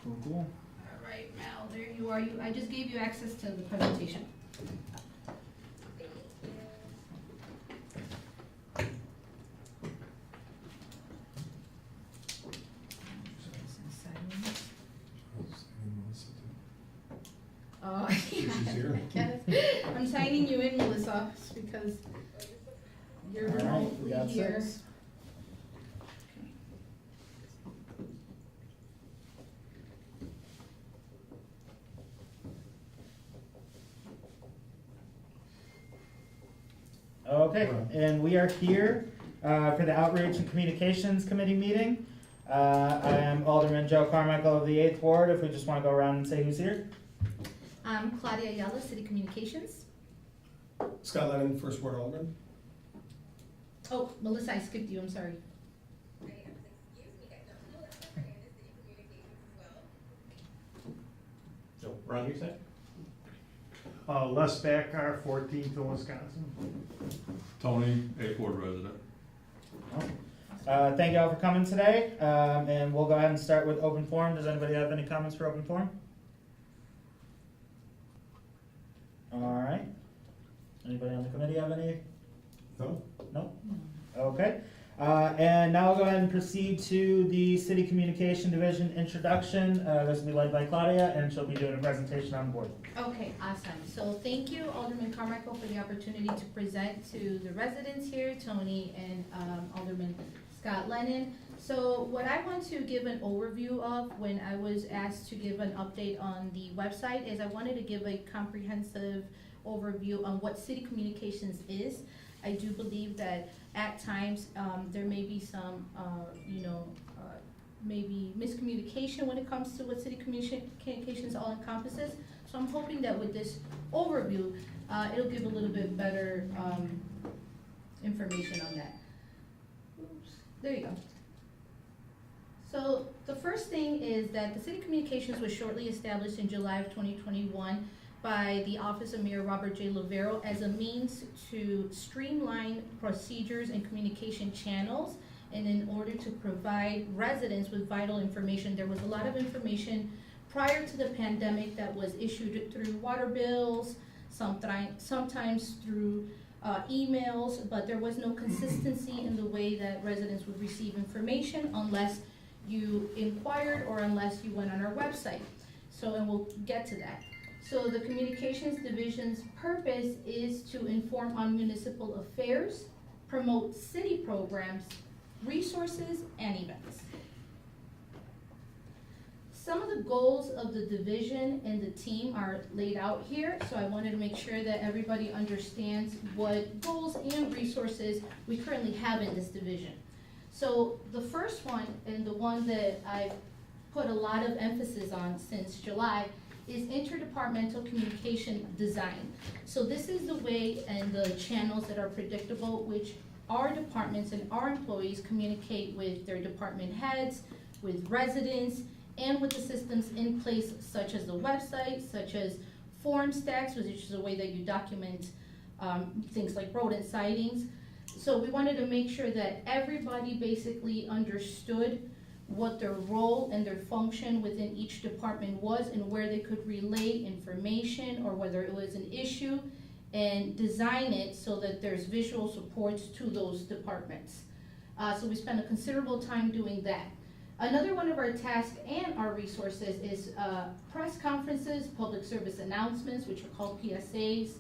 Cool. All right, Mel, there you are. I just gave you access to the presentation. Oh, yeah, I guess. I'm signing you in, Melissa, because you're All right, we got remotely here. 6. Okay, and we are here for the Outreach and Communications Committee meeting. I am Alderman Joe Carmichael of the 8th Ward, if we just want to go around and say who's here. I'm Claudia Ayala, City Communications. Scott Lennon, First Ward Alderman. Oh, Melissa, I skipped you, I'm sorry. So, Ron, you said? Les Backar, 14th in Wisconsin. Tony, 8th Ward resident. Thank you all for coming today, and we'll go ahead and start with open forum. Does anybody have any comments for open forum? All right. Anybody on the committee have any? No? No? Okay. And now we'll go ahead and proceed to the City Communication Division introduction. This will be led by Claudia, and she'll be doing a presentation on the board. Okay, awesome. So thank you, Alderman Carmichael, for the opportunity to present to the residents here, Tony and Alderman Scott Lennon. So what I want to give an overview of when I was asked to give an update on the website is I wanted to give a comprehensive overview on what city communications is. I do believe that at times there may be some, maybe miscommunication when it comes to what city communications all encompasses. So I'm hoping that with this overview, it'll give a little bit better information on that. Oops, there you go. So the first thing is that the City Communications was shortly established in July of 2021 by the Office of Mayor Robert J. Lovero as a means to streamline procedures and communication channels, and in order to provide residents with vital information. There was a lot of information prior to the pandemic that was issued through water bills, sometimes through emails, but there was no consistency in the way that residents would receive information unless you inquired or unless you went on our website. So, and we'll get to that. So the Communications Division's purpose is to inform on municipal affairs, promote city programs, resources, and events. Some of the goals of the division and the team are laid out here, so I wanted to make sure that everybody understands what goals and resources we currently have in this division. So the first one, and the one that I've put a lot of emphasis on since July, is interdepartmental communication design. So this is the way and the channels that are predictable, which our departments and our employees communicate with their department heads, with residents, and with the systems in place, such as the website, such as form stacks, which is a way that you document things like rodent sightings. So we wanted to make sure that everybody basically understood what their role and their function within each department was and where they could relay information or whether it was an issue, and design it so that there's visual supports to those departments. So we spent a considerable time doing that. Another one of our tasks and our resources is press conferences, public service announcements, which are called PSAs,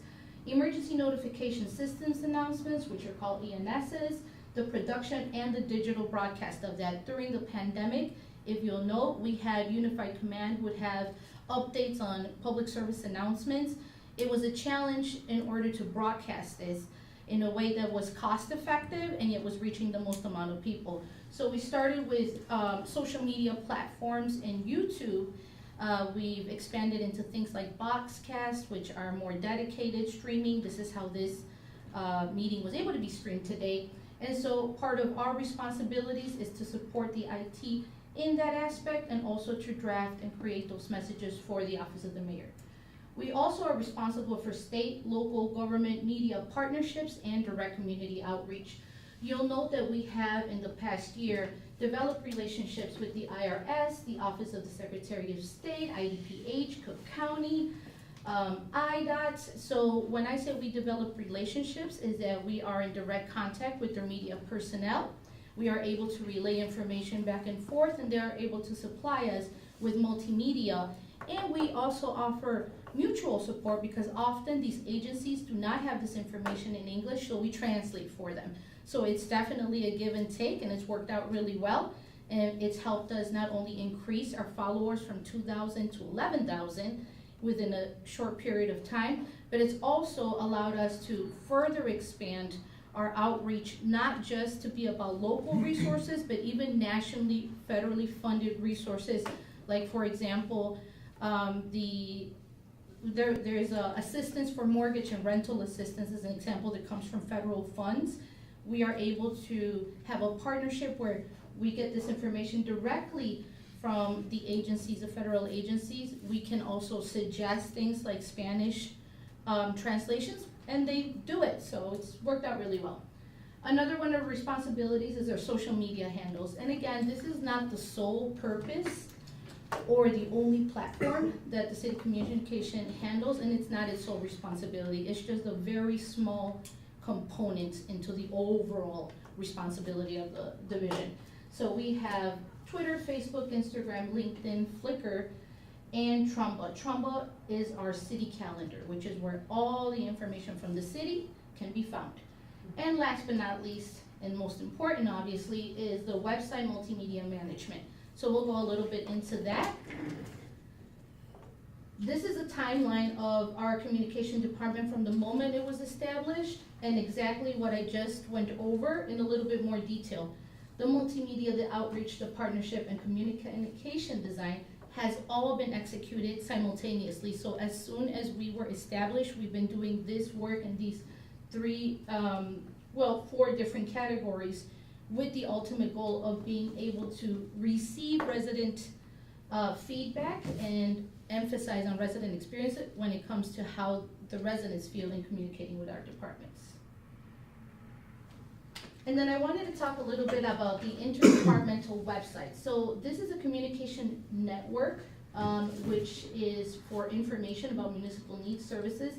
emergency notification systems announcements, which are called ENSs, the production and the digital broadcast of that. During the pandemic, if you'll note, we had Unified Command would have updates on public service announcements. It was a challenge in order to broadcast this in a way that was cost effective and yet was reaching the most amount of people. So we started with social media platforms and YouTube. We've expanded into things like Boxcast, which are more dedicated streaming. This is how this meeting was able to be streamed today. And so part of our responsibilities is to support the IT in that aspect and also to draft and create those messages for the Office of the Mayor. We also are responsible for state, local government media partnerships and direct community outreach. You'll note that we have in the past year develop relationships with the IRS, the Office of the Secretary of State, IDPH, Cook County, IDOT. So when I say we develop relationships, is that we are in direct contact with their media personnel. We are able to relay information back and forth, and they are able to supply us with multimedia. And we also offer mutual support, because often these agencies do not have this information in English, so we translate for them. So it's definitely a give and take, and it's worked out really well. And it's helped us not only increase our followers from 2,000 to 11,000 within a short period of time, but it's also allowed us to further expand our outreach, not just to be about local resources, but even nationally, federally funded resources. Like, for example, there's assistance for mortgage and rental assistance as an example that comes from federal funds. We are able to have a partnership where we get this information directly from the agencies, the federal agencies. We can also suggest things like Spanish translations, and they do it, so it's worked out really well. Another one of our responsibilities is our social media handles. And again, this is not the sole purpose or the only platform that the city communication handles, and it's not its sole responsibility. It's just a very small component into the overall responsibility of the division. So we have Twitter, Facebook, Instagram, LinkedIn, Flickr, and Trumba. Trumba is our city calendar, which is where all the information from the city can be found. And last but not least, and most important obviously, is the website multimedia management. So we'll go a little bit into that. This is a timeline of our communication department from the moment it was established, and exactly what I just went over in a little bit more detail. The multimedia, the outreach, the partnership, and communication design has all been executed simultaneously. So as soon as we were established, we've been doing this work in these four different categories, with the ultimate goal of being able to receive resident feedback and emphasize on resident experience when it comes to how the residents feel in communicating with our departments. And then I wanted to talk a little bit about the interdepartmental website. So this is a communication network, which is for information about municipal needs, services,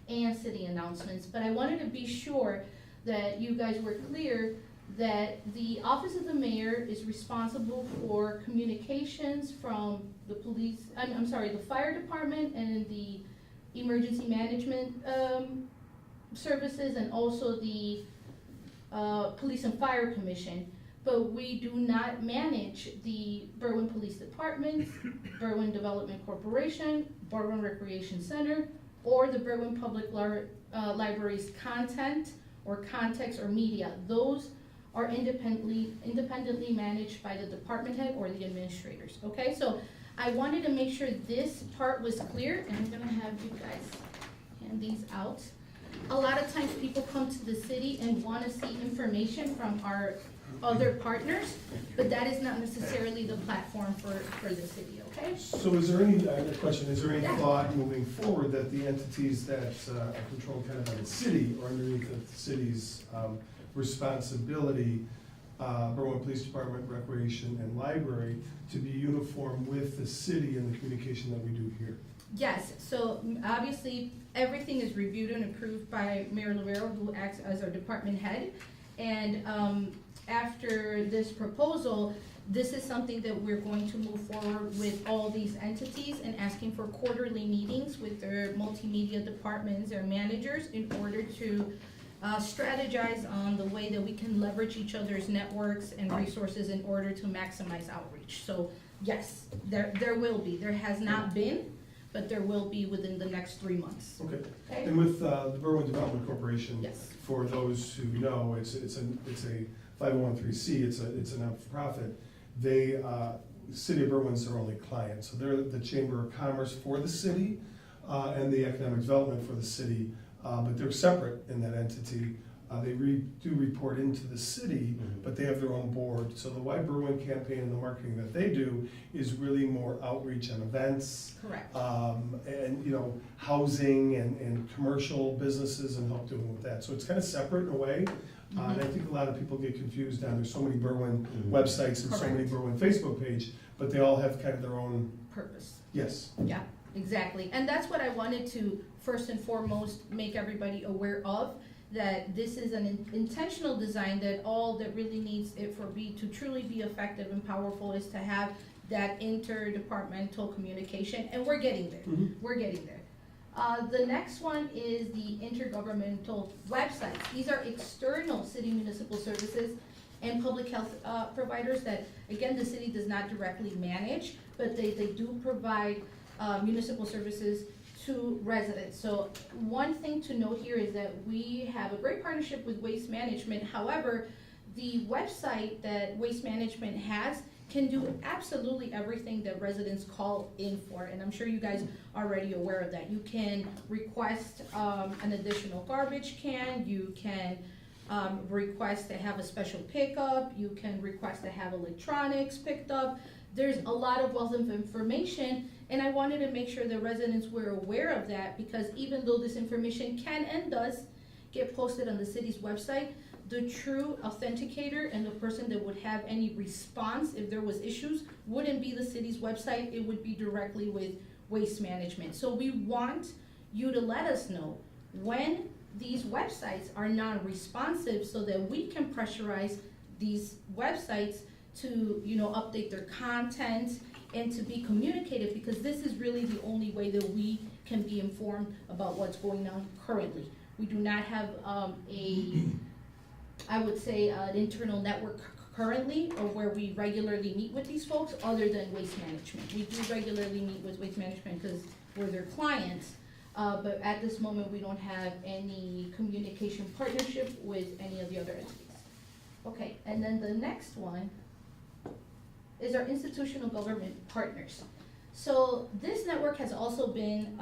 and city announcements. But I wanted to be sure that you guys were clear that the Office of the Mayor is responsible for communications from the the fire department and the emergency management services, and also the Police and Fire Commission. But we do not manage the Berwyn Police Department, Berwyn Development Corporation, Berwyn Recreation Center, or the Berwyn Public Library's content or context or media. Those are independently managed by the department head or the administrators, okay? So I wanted to make sure this part was clear, and I'm gonna have you guys hand these out. A lot of times people come to the city and wanna see information from our other partners, but that is not necessarily the platform for the city, okay? So is there any, a question, is there any thought moving forward that the entities that are controlled kind of by the city or underneath the city's responsibility, Berwyn Police Department, Recreation, and Library, to be uniform with the city and the communication that we do here? Yes, so obviously, everything is reviewed and approved by Mayor Luvero, who acts as our department head. And after this proposal, this is something that we're going to move forward with all these entities and asking for quarterly meetings with their multimedia departments, their managers, in order to strategize on the way that we can leverage each other's networks and resources in order to maximize outreach. So yes, there will be. There has not been, but there will be within the next 3 months. Okay. Okay? And with the Berwyn Development Corporation, Yes. for those who know, it's a 501(c)(3), it's a not-for-profit. They, City of Berwyn's their only client, so they're the Chamber of Commerce for the city and the economic development for the city, but they're separate in that entity. They do report into the city, but they have their own board. So the Why Berwyn campaign and the marketing that they do is really more outreach on events. Correct. And, you know, housing and commercial businesses, and help doing with that. So it's kind of separate in a way. And I think a lot of people get confused on, there's so many Berwyn websites and so many Correct. Berwyn Facebook page, but they all have kind of their own, Purpose. yes. Yeah, exactly. And that's what I wanted to first and foremost make everybody aware of, that this is an intentional design, that all that really needs it to truly be effective and powerful is to have that interdepartmental communication, and we're getting there. We're getting there. The next one is the intergovernmental websites. These are external city municipal services and public health providers that, again, the city does not directly manage, but they do provide municipal services to residents. So one thing to note here is that we have a great partnership with Waste Management. However, the website that Waste Management has can do absolutely everything that residents call in for, and I'm sure you guys are already aware of that. You can request an additional garbage can, you can request to have a special pickup, you can request to have electronics picked up. There's a lot of wealth of information, and I wanted to make sure the residents were aware of that, because even though this information can and does get posted on the city's website, the true authenticator and the person that would have any response if there was issues wouldn't be the city's website, it would be directly with Waste Management. So we want you to let us know when these websites are non-responsive so that we can pressurize these websites to, update their content and to be communicative, because this is really the only way that we can be informed about what's going on currently. We do not have an internal network currently, or where we regularly meet with these folks, other than Waste Management. We do regularly meet with Waste Management because we're their clients, but at this moment, we don't have any communication partnership with any of the other entities. Okay, and then the next one is our institutional government partners. So this network has also been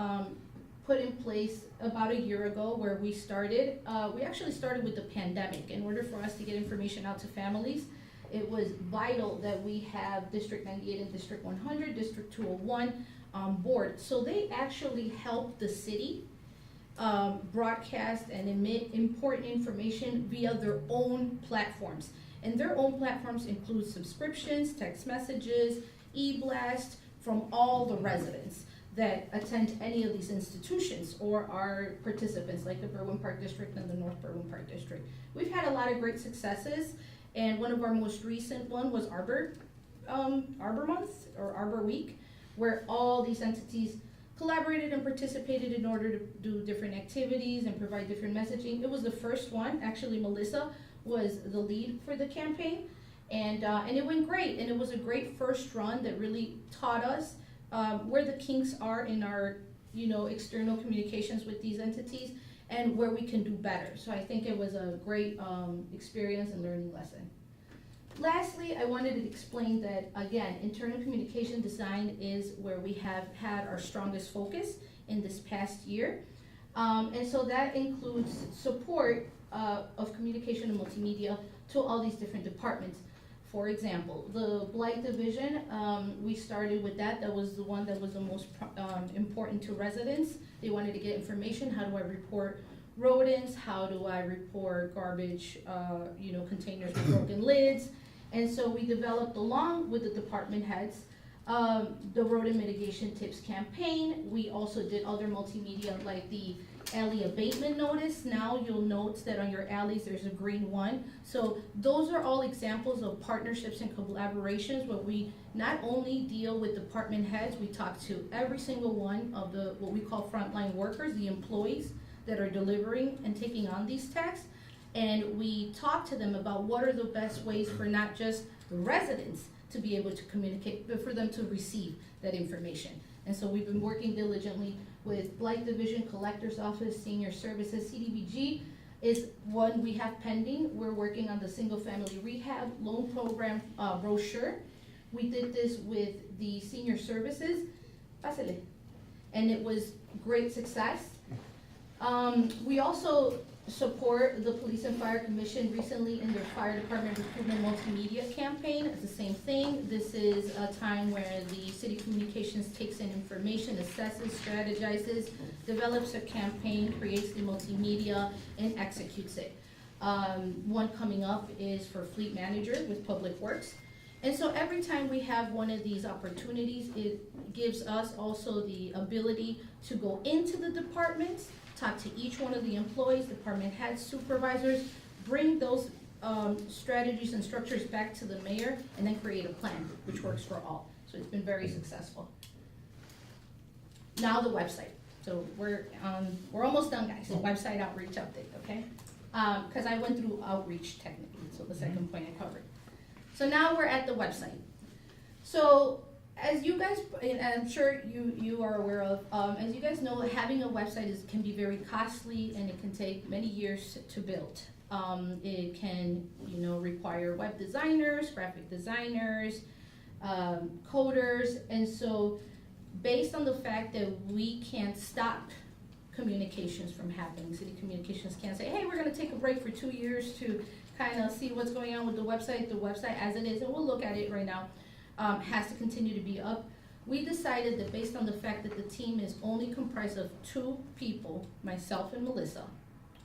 put in place about a year ago, where we started. We actually started with the pandemic. In order for us to get information out to families, it was vital that we have District 98 and District 100, District 201 on board. So they actually help the city broadcast and emit important information via their own platforms. And their own platforms include subscriptions, text messages, e-blast from all the residents that attend any of these institutions or are participants, like the Berwyn Park District and the North Berwyn Park District. We've had a lot of great successes, and one of our most recent one was Arbor Month or Arbor Week, where all these entities collaborated and participated in order to do different activities and provide different messaging. It was the first one. Actually, Melissa was the lead for the campaign, and it went great, and it was a great first run that really taught us where the kinks are in our external communications with these entities and where we can do better. So I think it was a great experience and learning lesson. Lastly, I wanted to explain that, again, internal communication design is where we have had our strongest focus in this past year. And so that includes support of communication and multimedia to all these different departments. For example, the Blight Division, we started with that. That was the one that was the most important to residents. They wanted to get information. How do I report rodents? How do I report garbage, containers with broken lids? And so we developed, along with the department heads, the rodent mitigation tips campaign. We also did other multimedia like the alley abatement notice. Now you'll note that on your alleys there's a green one. So those are all examples of partnerships and collaborations where we not only deal with department heads, we talk to every single one of the what we call frontline workers, the employees that are delivering and taking on these tasks, and we talk to them about what are the best ways for not just the residents to be able to communicate, but for them to receive that information. And so we've been working diligently with Blight Division, Collector's Office, Senior Services. CDBG is one we have pending. We're working on the single family rehab loan program brochure. We did this with the Senior Services, and it was great success. We also support the Police and Fire Commission recently in their fire department recruitment multimedia campaign. It's the same thing. This is a time where the city communications takes in information, assesses, strategizes, develops a campaign, creates the multimedia, and executes it. One coming up is for fleet manager with Public Works. And so every time we have one of these opportunities, it gives us also the ability to go into the departments, talk to each one of the employees, department heads, supervisors, bring those strategies and structures back to the mayor, and then create a plan which works for all. So it's been very successful. Now the website. So we're almost done, guys. The website outreach update, okay? Because I went through outreach technically, so the second point I covered. So now we're at the website. So as you guys, and I'm sure you are aware of, as you guys know, having a website can be very costly and it can take many years to build. It can, require web designers, graphic designers, coders, and so based on the fact that we can't stop communications from happening, city communications can't say, hey, we're gonna take a break for 2 years to kind of see what's going on with the website as it is, and we'll look at it right now, has to continue to be up. We decided that based on the fact that the team is only comprised of 2 people, myself and Melissa,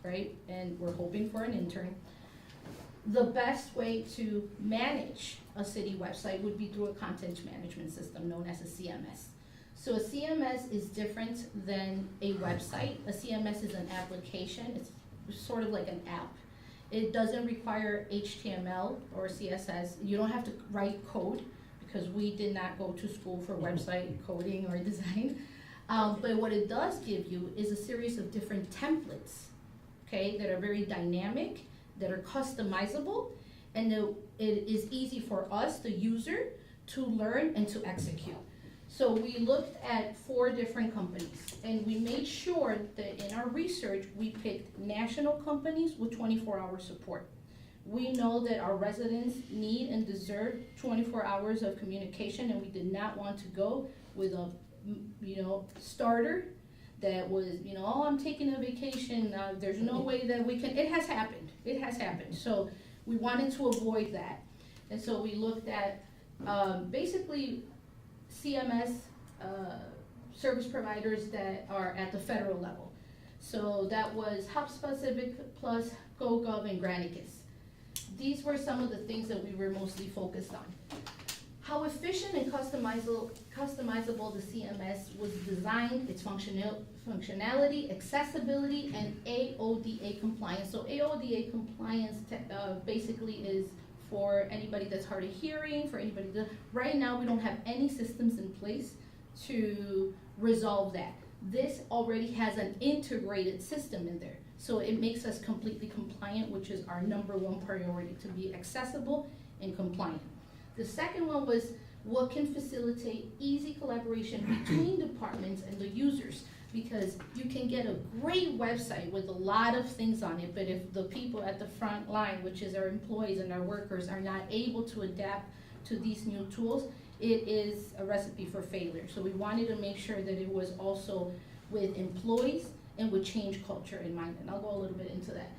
right, and we're hoping for an intern, the best way to manage a city website would be through a content management system known as a CMS. So a CMS is different than a website. A CMS is an application. It's sort of like an app. It doesn't require HTML or CSS. You don't have to write code because we did not go to school for website coding or design. But what it does give you is a series of different templates, okay, that are very dynamic, that are customizable, and it is easy for us, the user, to learn and to execute. So we looked at 4 different companies, and we made sure that in our research, we picked national companies with 24-hour support. We know that our residents need and deserve 24 hours of communication, and we did not want to go with a, starter that was, oh, I'm taking a vacation, there's no way that we can, it has happened. So we wanted to avoid that. And so we looked at, basically, CMS service providers that are at the federal level. So that was HubSpot, Civic Plus, GoGov, and Granicus. These were some of the things that we were mostly focused on. How efficient and customizable the CMS was designed, its functionality, accessibility, and AODA compliance. So AODA compliance basically is for anybody that's hard of hearing, for anybody that, right now we don't have any systems in place to resolve that. This already has an integrated system in there. So it makes us completely compliant, which is our #1 priority, to be accessible and compliant. The second one was what can facilitate easy collaboration between departments and the users, because you can get a great website with a lot of things on it, but if the people at the front line, which is our employees and our workers, are not able to adapt to these new tools, it is a recipe for failure. So we wanted to make sure that it was also with employees and with change culture in mind, and I'll go a little bit into that.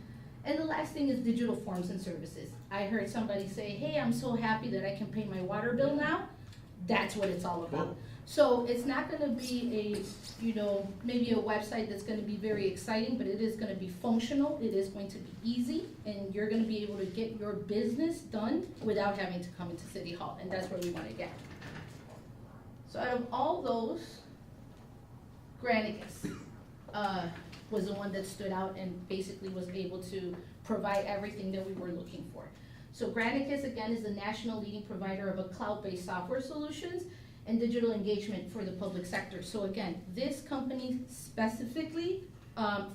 And the last thing is digital forms and services. I heard somebody say, hey, I'm so happy that I can pay my water bill now. That's what it's all about. So it's not gonna be maybe a website that's gonna be very exciting, but it is gonna be functional, it is going to be easy, and you're gonna be able to get your business done without having to come into City Hall, and that's where we wanna get. So out of all those, Granicus was the one that stood out and basically was able to provide everything that we were looking for. So Granicus, again, is the national leading provider of a cloud-based software solutions and digital engagement for the public sector. So again, this company specifically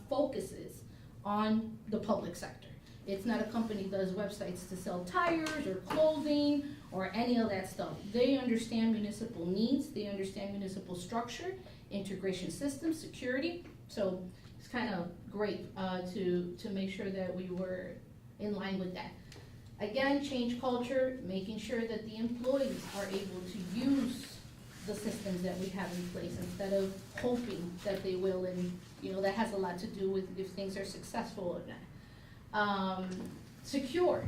focuses on the public sector. It's not a company that does websites to sell tires or clothing or any of that stuff. They understand municipal needs, they understand municipal structure, integration systems, security. So it's kind of great to make sure that we were in line with that. Again, change culture, making sure that the employees are able to use the systems that we have in place instead of hoping that they will, and that has a lot to do with if things are successful or not. Secure,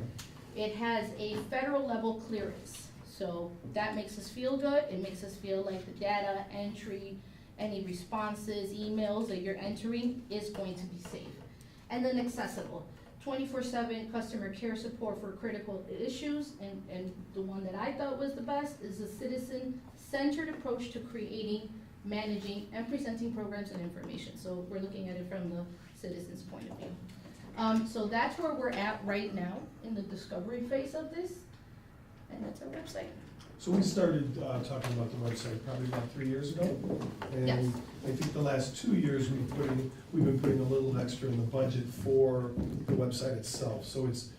it has a federal level clearance, so that makes us feel good. It makes us feel like the data entry, any responses, emails that you're entering is going to be safe. And then accessible. 24/7 customer care support for critical issues, and the one that I thought was the best is a citizen-centered approach to creating, managing, and presenting programs and information. So we're looking at it from the citizen's point of view. So that's where we're at right now in the discovery phase of this, and that's our website. So we started talking about the website probably about 3 years ago. Yes. And I think the last 2 years, we've been putting a little extra in the budget for the website itself. So it's,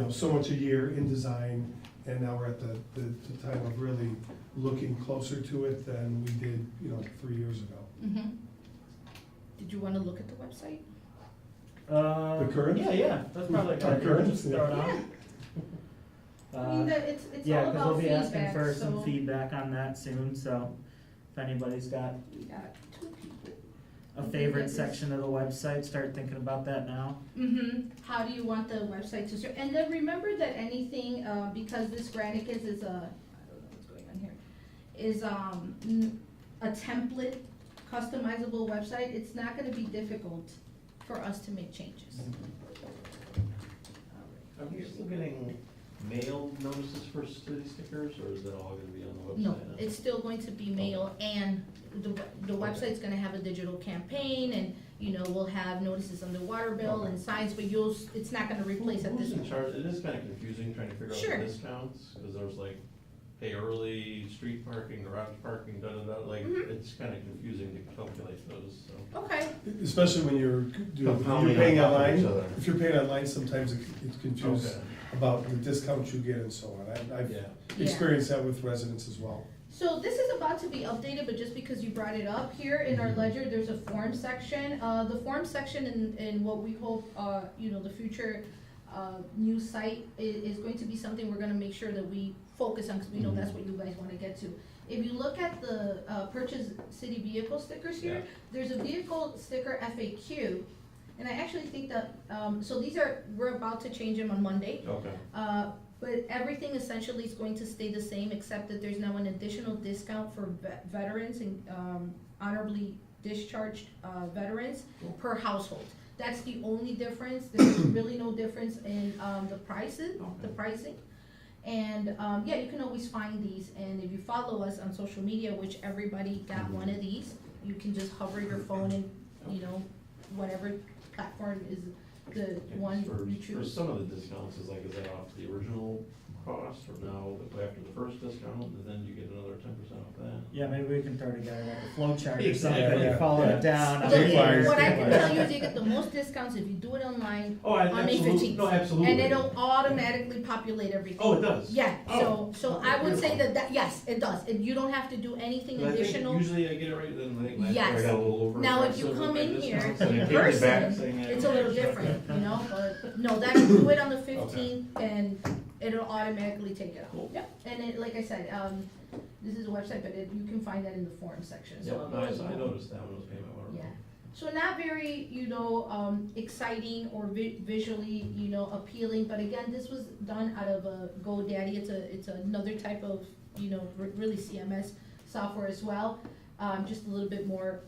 so much a year in design, and now we're at the time of really looking closer to it than we did, 3 years ago. Mm-hmm. Did you wanna look at the website? The current? Yeah, that's probably a good Our idea. current? Just throw it on. Yeah. I mean, it's Yeah, all because about we'll be asking feedback, for some so feedback on that soon, so if anybody's got we got 2 people. a favorite section of the website, start thinking about that now. Mm-hmm. How do you want the website to serve? And then remember that anything, because this Granicus is I don't know what's going on here, is a template, customizable website, it's not gonna be difficult for us to make changes. Are we still getting mail notices for city stickers, or is that all gonna be on the website? No, it's still going to be mail, and the website's gonna have a digital campaign, and, we'll have notices on the water bill and signs, but it's not gonna replace at this Who's in point. charge? It is kinda confusing trying to figure out Sure. the discounts, cause there was like, pay early, street parking, garage parking, like, Mhm. it's kinda confusing to calculate those, so. Okay, Especially when you're Compounding paying on top of each online. other. If you're paying online, sometimes it's confused Okay. about the discounts you get and so on. I've Yeah. Yeah. experienced that with residents as well. so this is about to be updated, but just because you brought it up, here in our ledger, there's a form section. The form section in what we hope, the future new site is going to be something we're gonna make sure that we focus on, because we know that's what you guys wanna get to. If you look at the purchase city vehicle stickers here, Yeah. there's a vehicle sticker FAQ, and I actually think that, so we're about to change them on Monday. Okay. But everything essentially is going to stay the same, except that there's now an additional discount for veterans and honorably discharged veterans per household. That's the only difference. There's really no difference in the pricing. And you can always find these, and if you follow us on social media, which everybody got one of these, you can just hover your phone and, whatever platform is the one For you choose. some of the discounts, is that off the original cost, or now after the first discount, and then you get another 10% off that? Yeah, maybe we can throw together like a flow chart or Exactly. something, Yeah. and follow it down. on So, here. what I can tell you is you get the most discounts if you do it online Oh, on May absolutely, 15th. no, absolutely. And it'll automatically populate everything. Oh, it does? Yeah, Oh, so I would say that, yes, it does, and you don't have to do anything 'Cause I think additional. usually I get it right, then I think last year I Yes. got a little over. Now, if you aggressive come with in my here discounts, and in they take me back person, saying, it's a little different, but no, do it on the 15th, and it'll automatically take it Cool. off. Yep, and it, like I said, this is a website, but you can find that in the forum section, Yeah, so. no, I noticed that when I was paying my water bill. Yeah, so not very, exciting or visually, appealing, but again, this was done out of a GoDaddy, it's another type of, really CMS software as well, just a little bit more.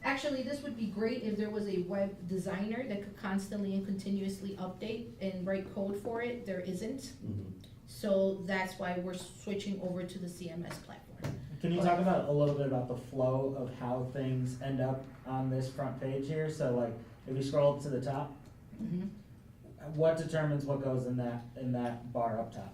Actually, this would be great if there was a web designer that could constantly and continuously update and write code for it, there isn't. Mhm. So that's why we're switching over to the CMS platform. Can you talk about a little bit about the flow of how things end up on this front page here? So like, if you scroll to the top, what determines what goes in that bar up top?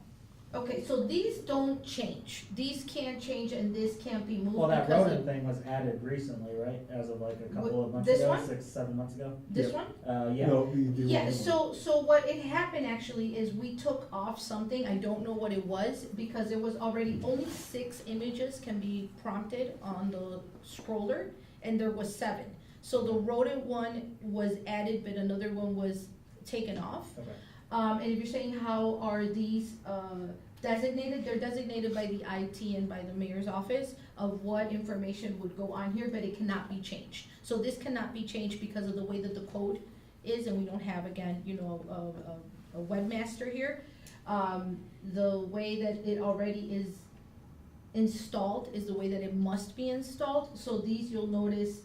Okay, so these don't change. These can't change and this can't be moved Well, that because rodent of thing was added recently, right? As of like a couple of months This ago, one? 6-7 months ago? this Yeah. one. Yeah. No, the Yeah, original. so what it happened actually is we took off something, I don't know what it was, because there was already only 6 images can be prompted on the scroller, and there was 7. So the rodent one was added, but another one was taken off. Okay. And if you're saying how are these designated, they're designated by the IT and by the mayor's office of what information would go on here, but it cannot be changed. So this cannot be changed because of the way that the code is, and we don't have, again, a webmaster here. The way that it already is installed is the way that it must be installed. So these, you'll notice,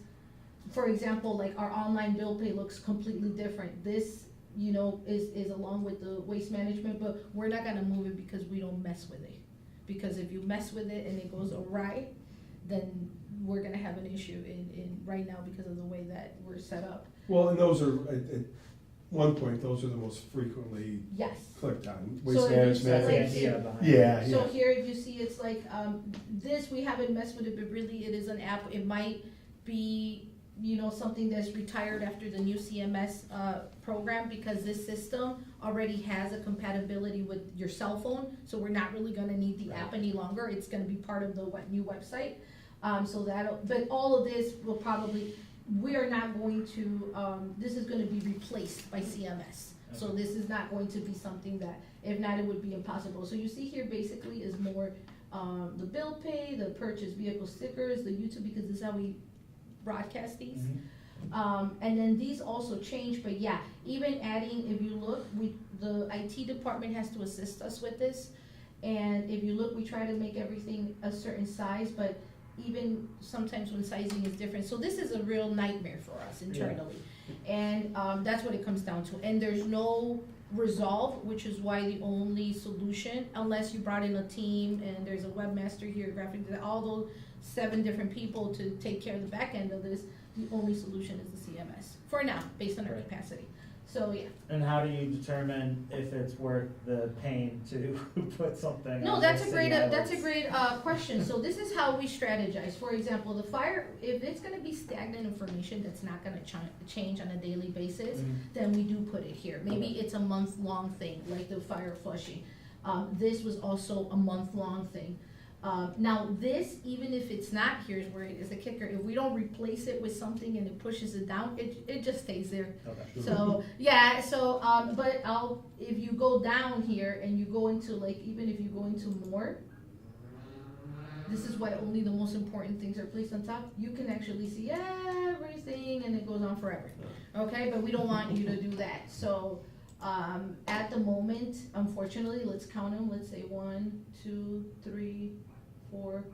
for example, like our online bill pay looks completely different. This is along with the waste management, but we're not gonna move it because we don't mess with it. Because if you mess with it and it goes awry, then we're gonna have an issue in right now because of the way that we're set up. Well, and those are, at one point, those are the most frequently Yes. clicked on, So waste if you That's the management. select idea behind it. Yeah, So yeah. here, if you see, it's like, this, we haven't messed with it, but really it is an app. It might be, something that's retired after the new CMS, program, because this system already has a compatibility with your cell phone. So we're not really gonna need the app any longer. It's gonna be part of the new website. But all of this will probably, we are not going to, this is gonna be replaced by CMS. So this is not going to be something that, if not, it would be impossible. So you see here basically is more, the bill pay, the purchase vehicle stickers, the YouTube, because this is how we broadcast these. And then these also change, but yeah, even adding, if you look, the IT department has to assist us with this. And if you look, we try to make everything a certain size, but even sometimes when sizing is different. So this is a real nightmare for us internally. And that's what it comes down to. And there's no resolve, which is why the only solution, unless you brought in a team and there's a webmaster here, graphic design, all those 7 different people to take care of the back end of this, the only solution is the CMS, for now, based on our Right. capacity. So, yeah. And how do you determine if it's worth the pain to put something No, on that's the a city great highways? question. So this is how we strategize. For example, the fire, if it's gonna be stagnant information that's not gonna change on a daily basis, Mhm. then we do put it here. Maybe Okay. it's a month-long thing, like the fire flushing. This was also a month-long thing. Now this, even if it's not, here's where it is a kicker, if we don't replace it with something and it pushes it down, it just stays there. Okay. So, but if you go down here and you go into even if you go into more, this is why only the most important things are placed on top. You can actually see everything and it goes on forever. Okay, but we don't want you to do that. So, at the moment, unfortunately, let's count them. Let's say 1, 2, 3, 4,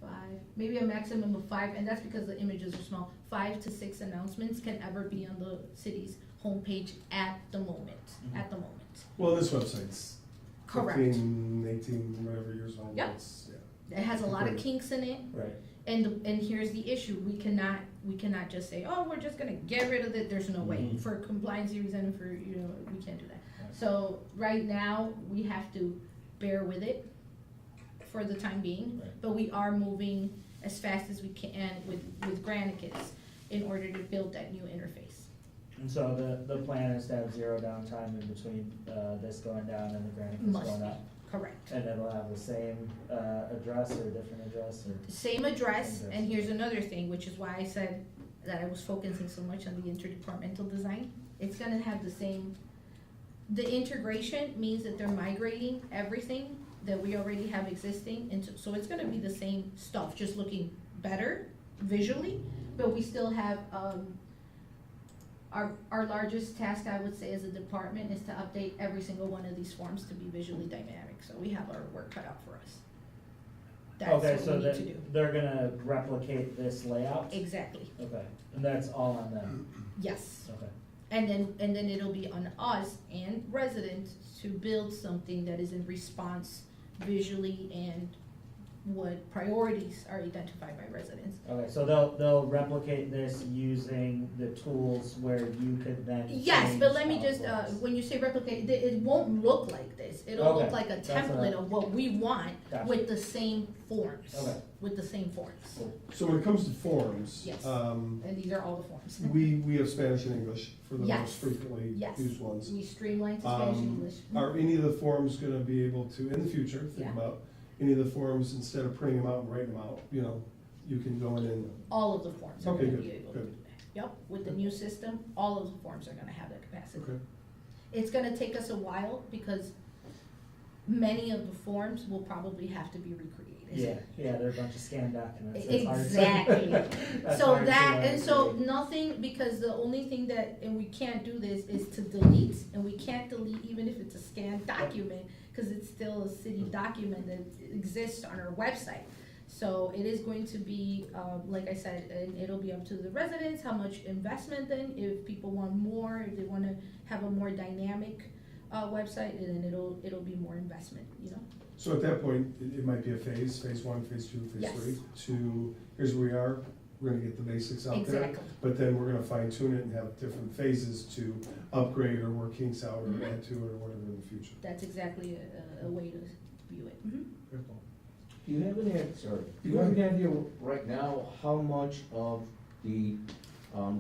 5, maybe a maximum of 5, and that's because the images are small. 5 to 6 announcements can ever be on the city's homepage at the moment. Mhm. At the moment. Well, this website's Correct. 15, 18, whatever years old. Yep. It's- yeah. It has a lot of kinks in it. Right. And here's the issue, we cannot just say, oh, we're just gonna get rid of it, there's no way, Mhm. for compliance reasons and for, we can't do that. Right. So, right now, we have to bear with it for the time being, Right. but we are moving as fast as we can with Granicus in order to build that new interface. And so the plan is to have 0 downtime in between, this going down and the Granicus Must going be. up? Correct. And it'll have the same, address or different address or? Same address, Same and address. here's another thing, which is why I said that I was focusing so much on the interdepartmental design. It's gonna have the same, the integration means that they're migrating everything that we already have existing into, so it's gonna be the same stuff, just looking better visually, but we still have, our largest task, I would say, as a department is to update every single one of these forms to be visually dynamic, so we have our work cut out for us. Okay, That's so what we need to do. they're gonna replicate this layout? Exactly, Okay, and that's all on them? yes. Okay. And then it'll be on us and residents to build something that is in response visually and what priorities are identified by residents. Okay, so they'll replicate this using the tools where you could then Yes, change but let me how it just, looks. when you say replicate, it won't look like this. It'll look Okay, like a that's what I- template of what we want Gotcha. with the same forms. Okay. With the same forms. Cool. So when it comes to forms, Yes. And these are all the forms. we have Spanish and English for the Yes. most frequently Yes. used ones. We streamlined to Spanish and English. Are any of the forms gonna be able to, in the future, think Yeah. about, any of the forms, instead of printing them out and writing them out, you can go in and, All of the forms are Okay, gonna good, be able to good. do that. Yep, with the new system, all of the forms are gonna have that capacity. okay. It's gonna take us a while because many of the forms will probably have to be recreated. Yeah, they're a bunch of scanned documents. It's hard to- Exactly. That's So hard that, to, and so create. nothing, because the only thing that, and we can't do this, is to delete, and we can't delete even if it's a scanned document, cause it's still a city document that exists on our website. So it is going to be, like I said, and it'll be up to the residents, how much investment then, if people want more, if they wanna have a more dynamic, website, and then it'll be more investment, you know? So at that point, it might be a phase 1, phase 2, phase Yes. 3, to, here's where we are, we're gonna get the basics out there. Exactly. But then we're gonna fine tune it and have different phases to upgrade or work kinks out or Mhm. add to it or whatever in the future. That's exactly a way to view it. Mhm. Do you have any idea right now how much of the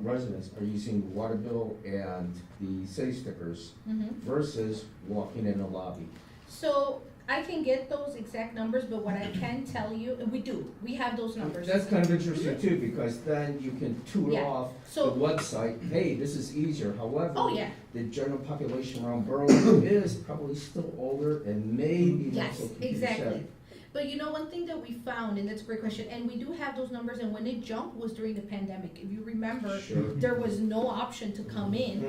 residents are using the water bill and the city stickers Mhm. versus walking in the lobby? So I can get those exact numbers, but what I can tell you, and we have those numbers. That's kind of interesting too, because then you can tune Yeah. off the So- website, hey, this is easier, however. Oh, yeah. The general population around Berlin is probably still older and maybe not Yes, so computer exactly. savvy. But you know, one thing that we found, and that's a great question, and we do have those numbers, and when it jumped was during the pandemic. If you remember, Sure. there was no option to come in.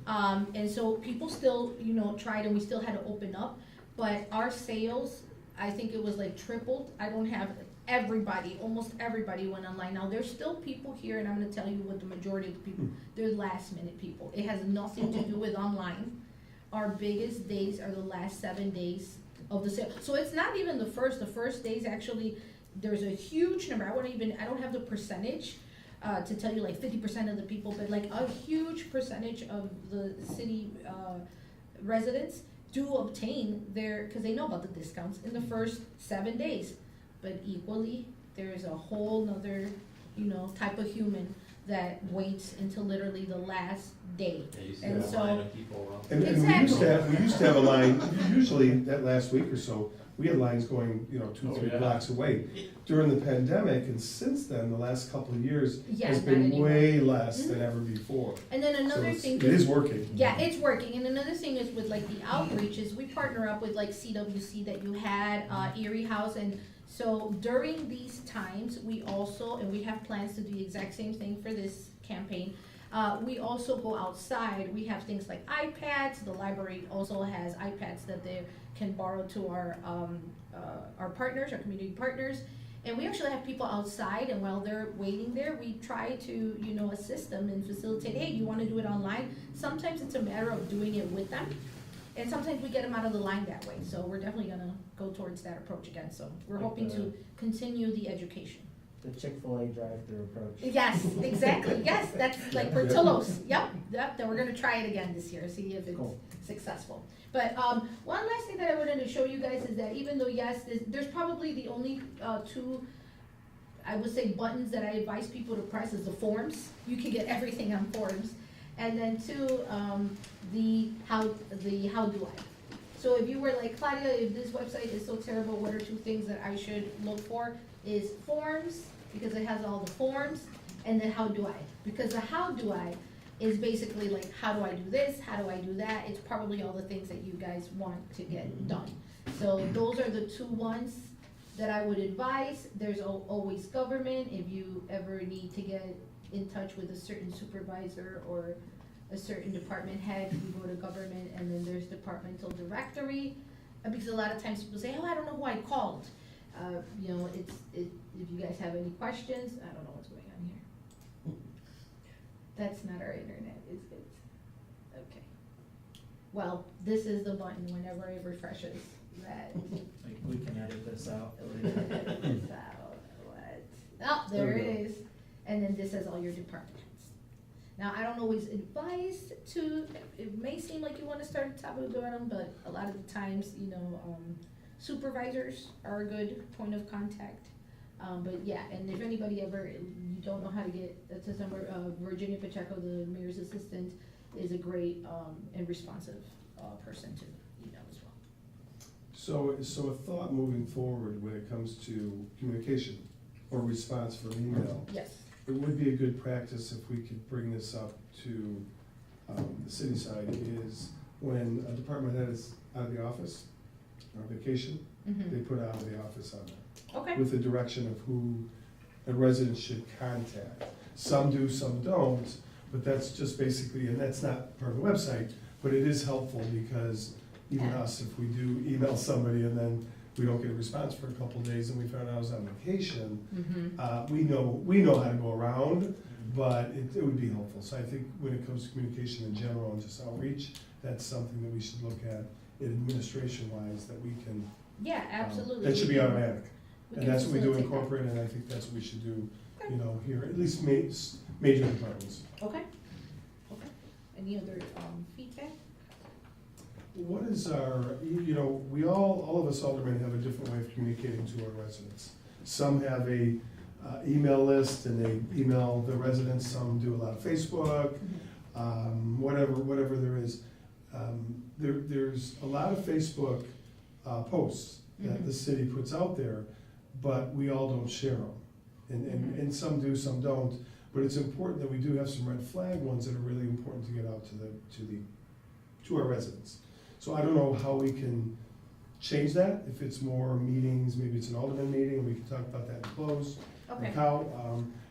Mhm. And so people still, you know, tried, and we still had to open up. But our sales, I think it was like tripled. I don't have almost everybody went online. Now, there's still people here, and I'm gonna tell you what the majority of the people, they're last minute people. It has nothing to do with online. Our biggest days are the last 7 days of the sale. So it's not even the first days actually, there's a huge number. I don't have the percentage, to tell you like 50% of the people, but like a huge percentage of the city, residents do obtain cause they know about the discounts in the first 7 days. But equally, there's a whole nother, you know, type of human that waits until literally the last day. Yeah, you see And that so- line of people around. And we used to have a line, usually that last week or so, we had lines going, 2, Oh, 3 yeah. blocks away. During the pandemic, and since then, the last couple of years, Yeah, has not been anymore. way less than Mhm. ever before. And then So another it's- thing. it is working. Yeah, it's working, and another thing is with like the outreaches, we partner up with like CWC that you had, Erie House, and so during these times, we also, and we have plans to do the exact same thing for this campaign, we also go outside, we have things like iPads, the library also has iPads that they can borrow to our partners, our community partners, and we actually have people outside, and while they're waiting there, we try to, assist them and facilitate, hey, you wanna do it online? Sometimes it's a matter of doing it with them, and sometimes we get them out of the line that way, so we're definitely gonna go towards that approach again, so we're hoping to continue the education. The Chick-fil-A drive-through approach. Yes, exactly, yes, that's like Portillo's, yep, then we're gonna try it again this year, see if it's Cool. successful. But, one last thing that I wanted to show you guys is that even though, yes, there's probably the only, two, I would say, buttons that I advise people to press is the forms, you can get everything on forms. And then two, the how do I? So if you were like, Claudia, if this website is so terrible, what are 2 things that I should look for? Is forms, because it has all the forms, and then how do I? Because the how do I is basically like, how do I do this, how do I do that? It's probably all the things that you guys want to get done. So those are the 2 ones that I would advise. There's always government, if you ever need to get in touch with a certain supervisor or a certain department head, you go to government, and then there's departmental directory. Because a lot of times people say, oh, I don't know who I called. If you guys have any questions, I don't know what's going on here. That's not our internet, is it? Okay. Well, this is the button whenever it refreshes that. Like, we can edit this out. Oh, there it is. And then this has all your department heads. Now, I don't always advise it may seem like you wanna start at the top of the bottom, but a lot of the times, supervisors are a good point of contact. But yeah, and if anybody ever, you don't know how to get to somewhere, Virginia Pacheco, the mayor's assistant, is a great, and responsive, person to email as well. So a thought moving forward when it comes to communication or response from email, Yes. it would be a good practice if we could bring this up to the city side, is when a department head is out of the office on vacation, they put out of the office on there Okay. with the direction of who a resident should contact. Some do, some don't, but that's just basically, and that's not part of the website, but it is helpful because even Yeah. us, if we do email somebody and then we don't get a response for a couple of days and we found out I was on vacation, Mm-hmm. we know how to go around, but it would be helpful. So I think when it comes to communication in general and just outreach, that's something that we should look at administration-wise, that we can. Yeah, absolutely. That should be automatic. We And can that's what we do in facilitate that. corporate, and I think that's what we should do, Okay. you know, here, at least major departments. Okay. Any other, feedback? What is our, you know, we all of us aldermen have a different way of communicating to our residents. Some have a email list and they email the residents, some do a lot of Facebook, whatever there is. There's a lot of Facebook posts that the city puts out there, but we all don't share them. And some do, some don't, but it's important that we do have some red flag ones that are really important to get out to our residents. So I don't know how we can change that, if it's more meetings, maybe it's an alderman meeting, we can talk about that in close. Okay. Like how,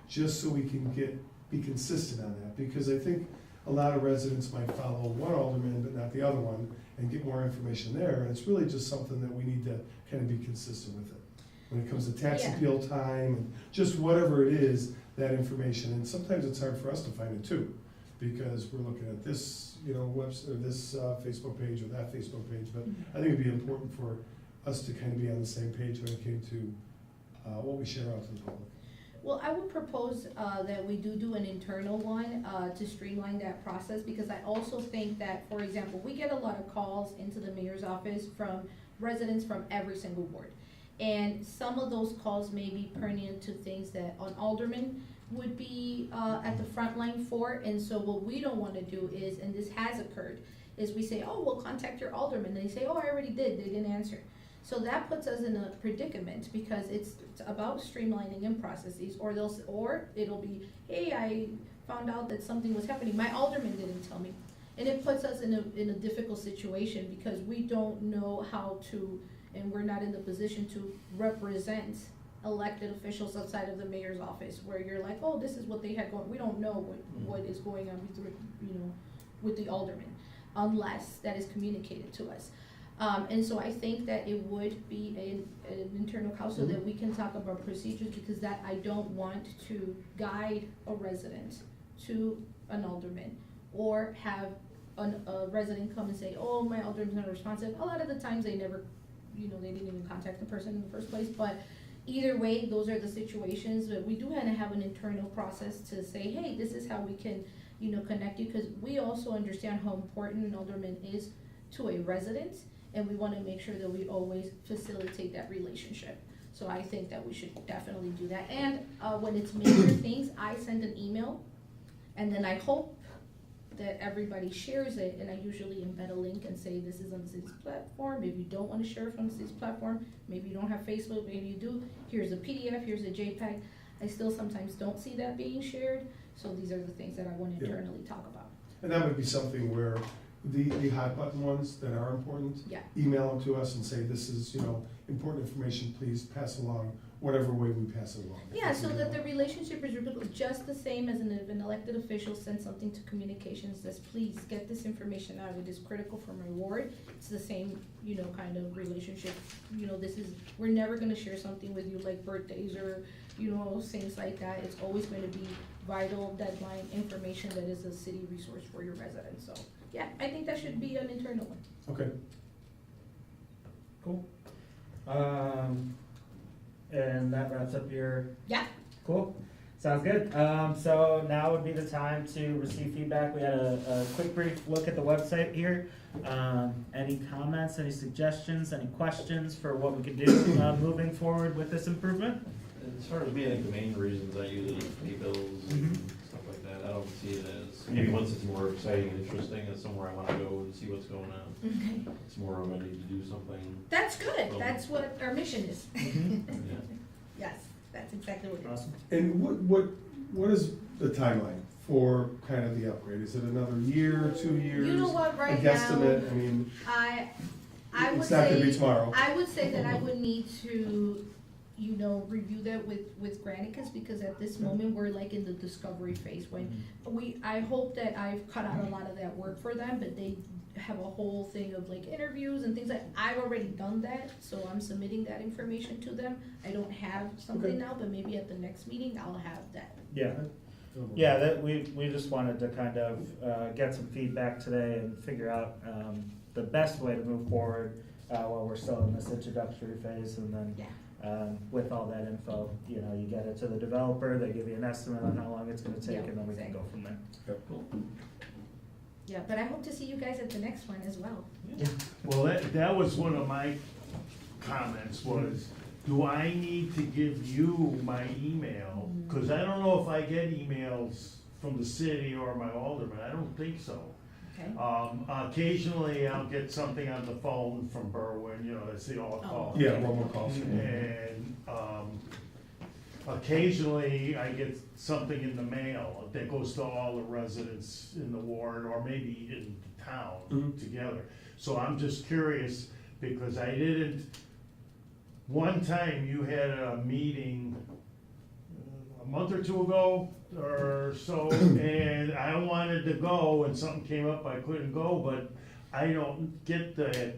just so we can be consistent on that, because I think a lot of residents might follow one alderman but not the other one, and get more information there, and it's really just something that we need to kind of be consistent with it. When it comes to tax Yeah. appeal time, and just whatever it is, that information, and sometimes it's hard for us to find it too, because we're looking at this, you know, website, or this Facebook page, or that Facebook page, but I think it'd be important for us to kind of be on the same page when it came to what we share out to the public. Well, I would propose that we do an internal one to streamline that process, because I also think that, for example, we get a lot of calls into the mayor's office from residents from every single ward. And some of those calls may be pertinent to things that an alderman would be at the front line for. And so what we don't want to do is, and this has occurred, is we say, oh, we'll contact your alderman. And they say, oh, I already did, they didn't answer. So that puts us in a predicament, because it's about streamlining in processes, or it'll be, hey, I found out that something was happening, my alderman didn't tell me. And it puts us in a difficult situation, because we don't know how to, and we're not in the position to represent elected officials outside of the mayor's office, where you're like, oh, this is what they had going, we don't know what is going on with the alderman, unless that is communicated to us. And so I think that it would be an internal council that we can talk about procedures, because that I don't want to guide a resident to an alderman, or have a resident come and say, oh, my alderman's not responsive. A lot of the times they never, they didn't even contact the person in the first place, but either way, those are the situations that we do want to have an internal process to say, hey, this is how we can, connect you, because we also understand how important an alderman is to a resident, and we want to make sure that we always facilitate that relationship. So I think that we should definitely do that. And when it's major things, I send an email, and then I hope that everybody shares it, and I usually embed a link and say, this is on the city's platform. If you don't want to share it from the city's platform, maybe you don't have Facebook, maybe you do, here's a PDF, here's a JPEG. I still sometimes don't see that being shared, so these are the things that I want to internally talk about. And that would be something where the hot button ones that are important, Yeah. email them to us and say, this is, important information, please pass along, whatever way we pass it along. Yeah, so that the relationship is just the same as if an elected official sends something to communications, says, please get this information out, it is critical for my ward. It's the same, kind of relationship. We're never gonna share something with you like birthdays or, things like that. It's always gonna be vital deadline information that is a city resource for your residents. So, yeah, I think that should be an internal one. Okay. Cool. And that wraps up your. Yeah. Cool. Sounds good. So now would be the time to receive feedback. We had a quick brief look at the website here. Any comments, any suggestions, any questions for what we could do moving forward with this improvement? As far as me, I think the main reasons I use it is pay bills and stuff like that. I don't see it as, maybe once it's more exciting and interesting, it's somewhere I wanna go and see what's going on. Okay. It's more of I need to do something. That's good. That's what our mission is. Yeah. Yes, that's exactly what it is. Awesome. And what is the timeline for kind of the upgrade? Is it another year, 2 years? You know what, right A now, guesstimate, I mean, I would it's not gonna be say, tomorrow. I would say that I would need to you know, review that with Granicus, because at this moment, we're like in the discovery phase, when I hope that I've cut out a lot of that work for them, but they have a whole thing of like interviews and things like, I've already done that, so I'm submitting that information to them. I don't have something Okay. now, but maybe at the next meeting, I'll have that. Yeah. Yeah, that, we just wanted to kind of, get some feedback today and figure out, the best way to move forward, while we're still in this introductory phase, and then, Yeah. with all that info, you know, you get it to the developer, they give you an estimate on how long it's gonna take, Yeah, and then we can go from there. Yeah, but I hope to see you guys at the next one as well. Well, that was one of my comments was, do I need to give you my email? Cause I don't know if I get emails from the city or my alderman, I don't think so. Okay? Occasionally I'll get something on the phone from Berwin, you know, that's the all-call. Yeah, robocalls. And, occasionally I get something in the mail that goes to all the residents in the ward or maybe in the town Mhm. together. So I'm just curious, because I didn't, one time you had a meeting a month or two ago or so, and I wanted to go and something came up, I couldn't go, but I don't get the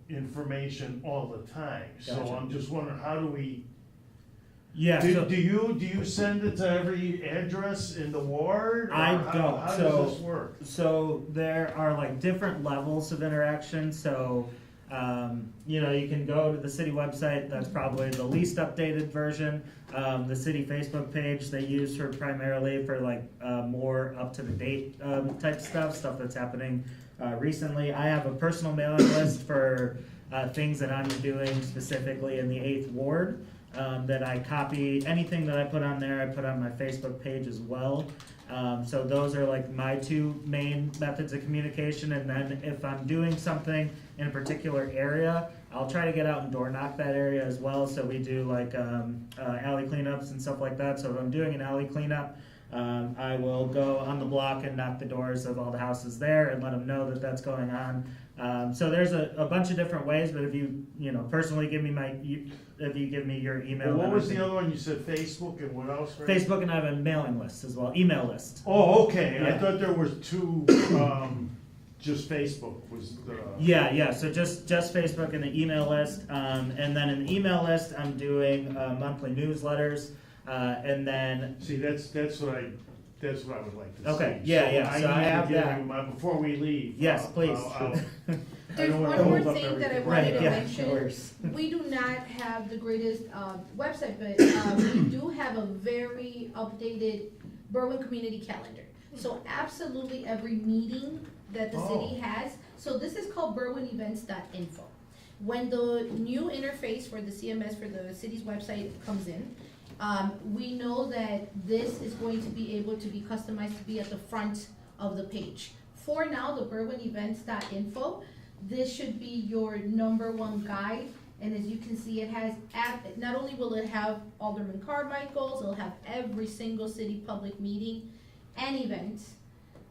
information all the time. So Gotcha. I'm just wondering, how do we, Yeah, so do you send it to every address in the ward? Or I how- don't, How so- does this work? So there are like different levels of interaction, so, you know, you can go to the city website, that's probably the least updated version. The city Facebook page they use for primarily for like, more up-to-the-date, type stuff that's happening, recently. I have a personal mailing list for, things that I'm doing specifically in the 8th Ward. That I copy, anything that I put on there, I put on my Facebook page as well. So those are like my two main methods of communication, and then if I'm doing something in a particular area, I'll try to get out and door knock that area as well, so we do like, alley cleanups and stuff like that. So if I'm doing an alley cleanup, I will go on the block and knock the doors of all the houses there and let them know that that's going on. So there's a bunch of different ways, but if you personally give me if you give me your email. Well, what then I was the can- other one? You said Facebook and what else? Ray? Facebook, and I have a mailing list as well, email list. Oh, okay, I Yeah. thought there was two, just Facebook was the. Yeah, so just Facebook and the email list, and then in the email list, I'm doing monthly newsletters, and then, See, that's what I would like to see. Okay, yeah, so I need to have give that. you before we leave. Yes, please. There's don't wanna one more hold up thing that I everything. wanted Right, to yeah, mention. no worries. We do not have the greatest website, but we do have a very updated Berwyn community calendar. So absolutely every meeting that the city has, so this is called berwynevents.info. When the new interface for the CMS for the city's website comes in, we know that this is going to be able to be customized to be at the front of the page. For now, the berwynevents.info, this should be your #1 guide, and as you can see, it has, not only will it have Alderman Carmichael's, it'll have every single city public meeting and event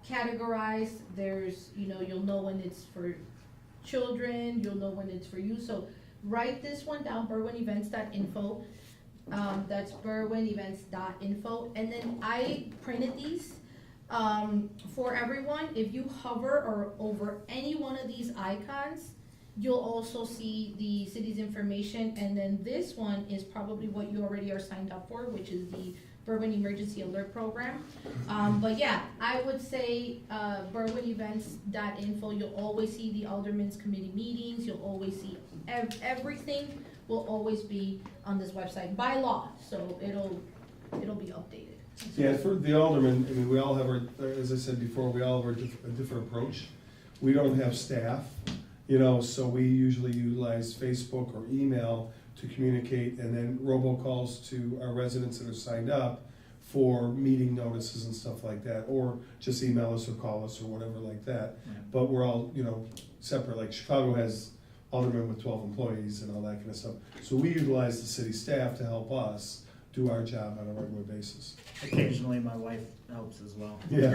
categorized. There's, you'll know when it's for children, you'll know when it's for you, so write this one down, berwynevents.info. That's berwynevents.info, and then I printed these for everyone. If you hover or over any one of these icons, you'll also see the city's information, and then this one is probably what you already are signed up for, which is the Berwyn Emergency Alert Program. But yeah, I would say berwynevents.info, you'll always see the Alderman's Committee meetings, you'll always see everything will always be on this website by law, so it'll be updated. Yeah, for the aldermen, I mean, we all have our, as I said before, we all have a different approach. We don't have staff, so we usually utilize Facebook or email to communicate, and then robocalls to our residents that are signed up for meeting notices and stuff like that, or just email us or call us or whatever like that. Yeah. But we're all, separate, like Chicago has aldermen with 12 employees and all that kind of stuff. So we utilize the city staff to help us do our job on a regular basis. occasionally my wife helps as well. Yeah,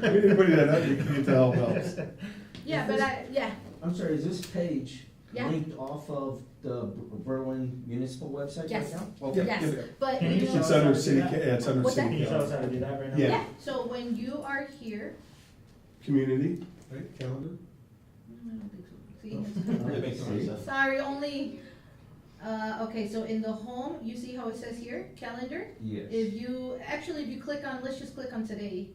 anybody that you need to help helps. Yeah, but yeah. I'm sorry, is this page Yeah. linked off of the Berlin municipal website right Yes. now? Yeah, Okay. yeah, Yes, yeah. but Can you you show know. It's us how under to do city, that? yeah, it's under What's that? city Can you show us how calendar. to do that right now? Yeah. Yeah, so when you are here, Community, right, calendar? I don't think so. It makes no See? sense. Sorry, only, okay, so in the home, you see how it says here, calendar? Yes. If you, actually, if you click on, let's just click on today.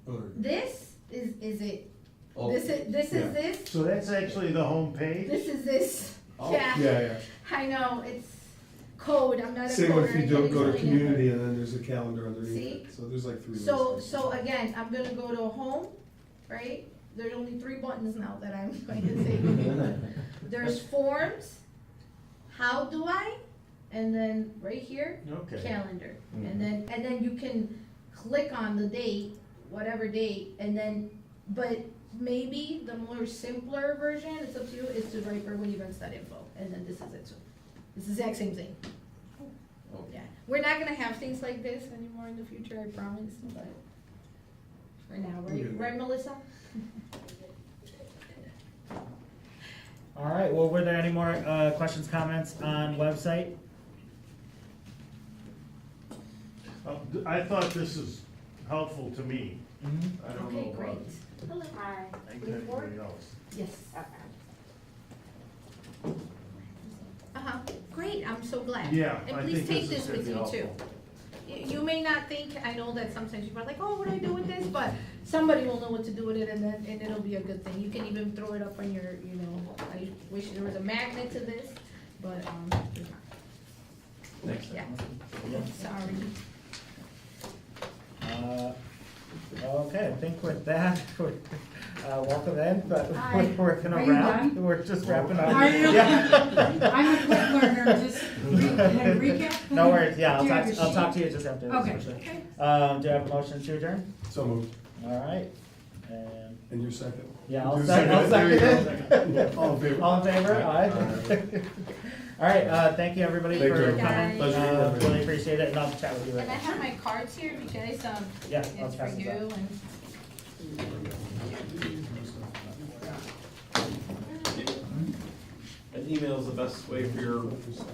Oh, This is it. Oh, This is Yeah. this. So that's actually the home page? This is this. Oh. Yeah, Yeah, I know, it's code, I'm not a coder. Same if you I don't can't go to explain it. community and then there's a calendar underneath See? it, so there's like three. So, lists. so again, I'm gonna go to home, right? There's only 3 buttons now that I'm going to say. There's forms, how do I, and then right here, Okay. calendar. Mhm. And then you can click on the date, whatever date, and then, but maybe the more simpler version, it's up to you, is to write berlinevents.info, and then this is it, so. It's the exact same thing. Okay. Yeah, we're not gonna have things like this anymore in the future, I promise, but for now, right, Okay. right, Melissa? All right, well, were there any more, questions, comments on website? I thought this is helpful to me. Mm-hmm. I don't Okay, know great. about Hello. anybody else. Yes. Uh-huh, great, I'm so glad. Yeah, And I please think take this is this with gonna be you too. helpful. You may not think, I know that sometimes people are like, oh, what do I do with this? But somebody will know what to do with it, and then, and it'll be a good thing. You can even throw it up on your, you know, I wish there was a magnet to this, but, there's not. Thanks. Yeah, Yeah. sorry. Okay, I think with that, welcome in, but Hi. we're gonna Are you wrap, done? we're just wrapping up. Are you? Yeah. I'm a quick learner, just can I recap? No worries, yeah, Do you have I'll a talk sheet? to you just after this. Okay. for sure. Okay. Do you have a motion to adjourn? So moved, All right, and, and your second? yeah, I'll You second, I'll There you second go. it. All in favor? All in favor? Aye. All right, thank you, everybody, Thank for you. coming, Guys. really appreciate it, and I'll chat with you And I later. have my cards here because, Yeah, I'll it's for pass this you out. and. And email is the best way for your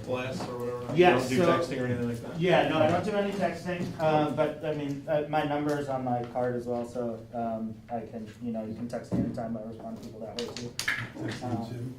blasts or whatever? Yeah, You don't do so- texting or anything like that? Yeah, no, I don't do any texting, but I mean, my number is on my card as well, so, I can, you know, you can text me anytime, I respond to people that way too. Text me too.